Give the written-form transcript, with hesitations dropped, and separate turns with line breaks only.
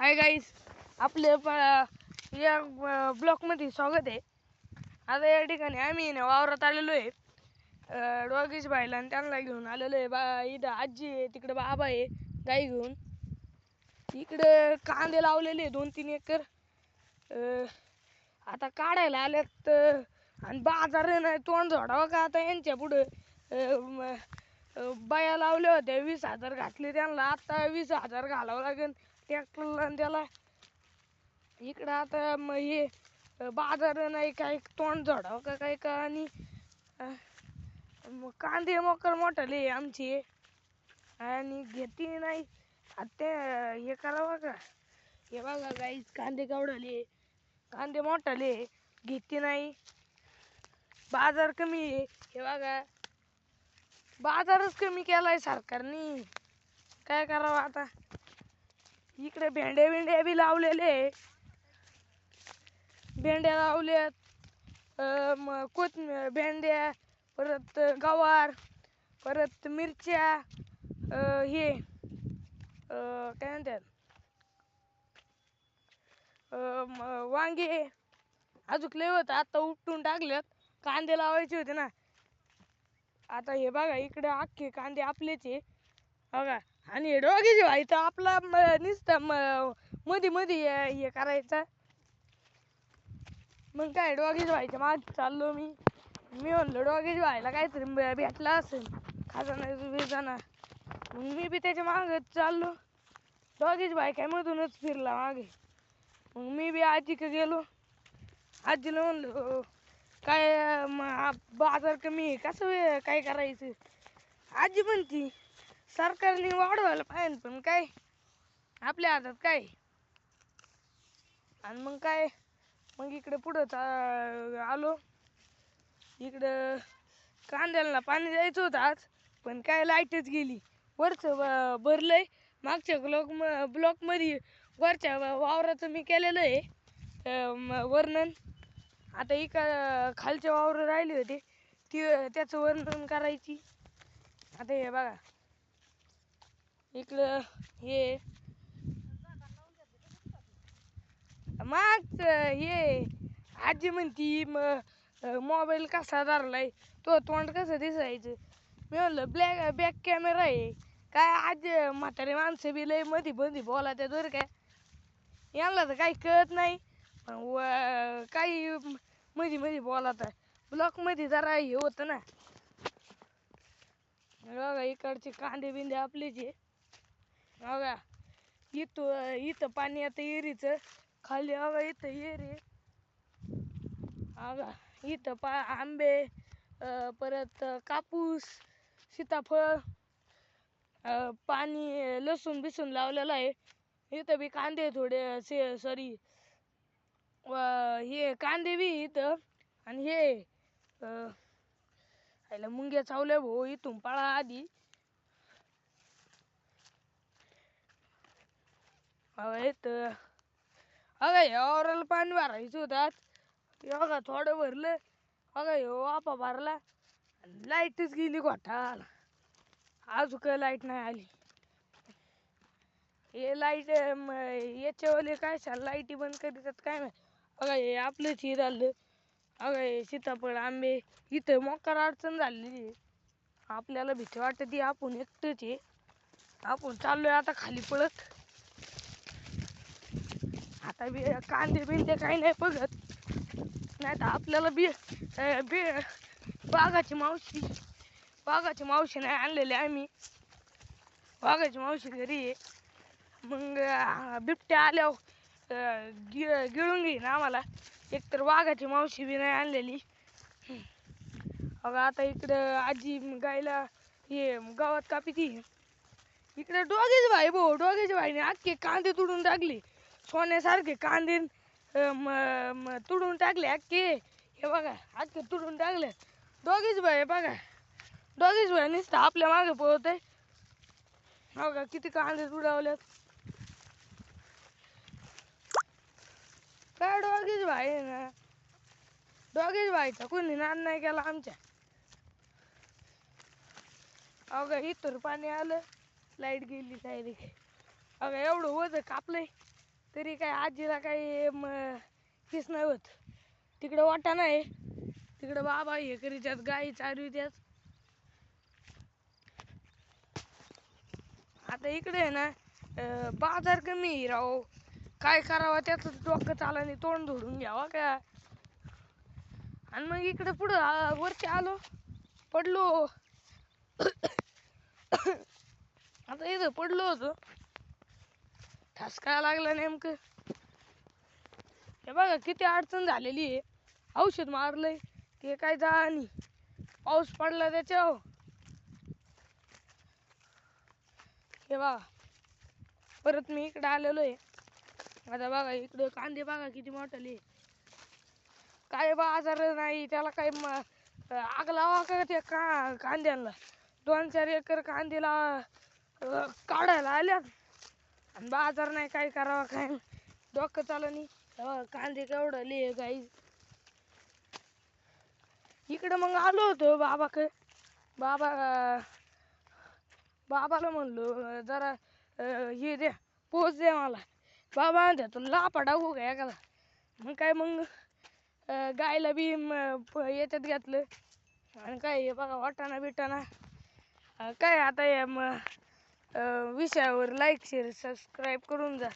Hi guys, आपले या ब्लॉकमध्ये स्वागत आहे. आता या ठिकाणी आम्ही वावरात आलेलो आहे. डॉगीज भाईला आणि त्यांना घेऊन आलेलो आहे. इथं आजी आहे, तिकडे बाबा आहे गाई घेऊन. इकडे कांदे लावलेले 2-3 एकर. आता काढायला आल्यात आणि बाजार नाही तोंड झोडावं का आता यांच्या पुढं. बाया लावल्या होत्या 20,000 घातले त्यांना, आता 20,000 घालावं लागेल ट्रॅक्टरला आणि त्याला. इकडं आता मग हे बाजार नाही काय तोंड झोडावं का काय का. आणि कांदे मोकर मोठाले आमचे आणि घेते नाही आता हे करावं का. हे बघा गाईस, कांदे केवढाले, कांदे मोठाले घेते नाही. बाजार कमी आहे, हे बघा बाजारच कमी केलाय सरकारने, काय करावं आता. इकडे भेंड्या बी लावलेले, भेंड्या लावल्यात, भेंड्या, परत गवार, परत मिरच्या, हे काय म्हणतात वांगे अजून लय होतं, आता उपटून टाकल्यात. कांदे लावायचे होते ना. आता हे बघा इकडे अख्खे कांदे आपलेच आहे बघा. आणि डोगीचे भाई तर आपला नुसतं मध्ये मध्ये हे करायचं. मग काय डोगीचे व्हायच्या मागे चाललो मी म्हणलं डोगीचे व्हायला काहीतरी भेटला असेल खजाना बिजाना. मग मी बी त्याच्या मागे चाललो. डोगीचे भाई काय मधूनच फिरला मागे. मग मी बी आजीकडे गेलो. आजीला म्हणलं काय बाजार कमी आहे कसं काय करायचं. आजी म्हणती सरकारने वाढवायला पाहिजे, पण काय आपल्या हातात काय. आणि मग काय, मग इकडे पुढं आलो. इकडं कांद्याला पाणी द्यायचं होतं आज, पण काय लाईटच गेली. वरचं भरलंय मागच्या ब्लॉकमध्ये वरच्या वावराचं मी केलेलं आहे वर्णन. आता खालच्या वावर राहिले होते त्याचं वर्णन करायची. आता हे बघा इकडं हे हे आजी म्हणती मोबाईल कसा धरलाय, तो तोंड कसं दिसायचं. मी म्हणलं बॅक कॅमेरा आहे काय. आज म्हातारे माणसं बी लय मध्ये बोला त्या बरं काय. यांना तर काही कळत नाही, काही मध्ये बोलात. ब्लॉकमध्ये जरा हे होतं ना. बघा इकडचे कांदे बिंदे आपलेच आहे बघा. इथं पाणी आता येरीचं खाली बघा. इथं येरी बघा. इथं आंबे, परत कापूस, सीताफळ, पाणी, लसूण बिसून लावलेलं आहे. इथं बी कांदे थोडे सॉरी हे कांदे बी इथं. आणि हे ह्याला मुंग्या चावल्या भाऊ, इथून पळा आधी. इथं अगं या वावराला पाणी भरायचं होतं. बघा थोडं भरलं बघा. वापा भरला, लाईटच गेली घोटाला. अजून काय लाईट नाही आली. हे लाईट याच्यावाले काय लाईटी बंद करीतात काय नाही बघा. हे आपलंच हे झालं बघा. हे सीताफळ आंबे इथं मोकार अडचण झालेली आहे. आपल्याला भीती वाटते, आपण एकटंच आहे. आपण चाललोय आता खाली पळत. आता बी कांदे बिंदे काही नाही बघत, नाही तर आपल्याला वाघाची मावशी नाही आणलेली आम्ही. वाघाची मावशी घरी आहे. मग बिबट्या आल्यावर गिळून घेईन आम्हाला. एकतर वाघाची मावशी बी नाही आणलेली. अगं आता इकडं आजी गायला हे गावात कापी. इकडे डोगेच भाईने अख्खे कांदे तुडून टाकले. सोन्यासारखे कांदे तुडून टाकले अख्खे. हे बघा अख्खे तुडून टाकले. डोगेच भाई बघा. डोगेच भाई नुसतं आपल्या मागे पळत आहे बघा. किती कांदे तुडावल्यात काय. डोगेच भाई ना, डोगेच भाईचा कोणी नाद नाही केला आमच्या. अगं इथं पाणी आलं, लाईट गेली डायरेक्ट. अगं एवढं वज कापलंय तरी काय आजीला काही हेच नाही होत. तिकडं वाटा नाही, तिकडं बाबा हे करीत्यात, गाई चारवित्यात. आता इकडे आहे ना बाजार कमी आहे राव. काय करावं त्याच डोकं चालानी, तोंड धुडून घ्यावा का. आणि मग इकडे पुढं वरती आलो, पडलो. आता इथं पडलो होतो, ठसका लागला नेमकं. हे बघा किती अडचण झालेली आहे. औषध मारलंय ते काय जाणी, पाऊस पडला त्याच्यावर. हे बघा परत मी इकडे आलेलो आहे. आता बघा इकडं कांदे बघा किती मोठाले. काय बाजार नाही त्याला, काय आग लावा का त्या कांद्याला. 2-4 एकर कांद्याला काढायला आल्यात आणि बाजार नाही. काय करावं काय डोकं चालनी. कांदे केवढले गाई. इकडं मग आलो होतो बाबाकडे. बाबाला म्हणलो जरा हे द्या, पोच द्या मला. बाबा म्हणते तुला लापा टाकू का एखादा. मग गायला बी याच्यात घातलं. आणि काय हे बघा वाटाणा बिटाणा. काय आता या विषयावर लाईक शेअर सबस्क्राईब करून जा.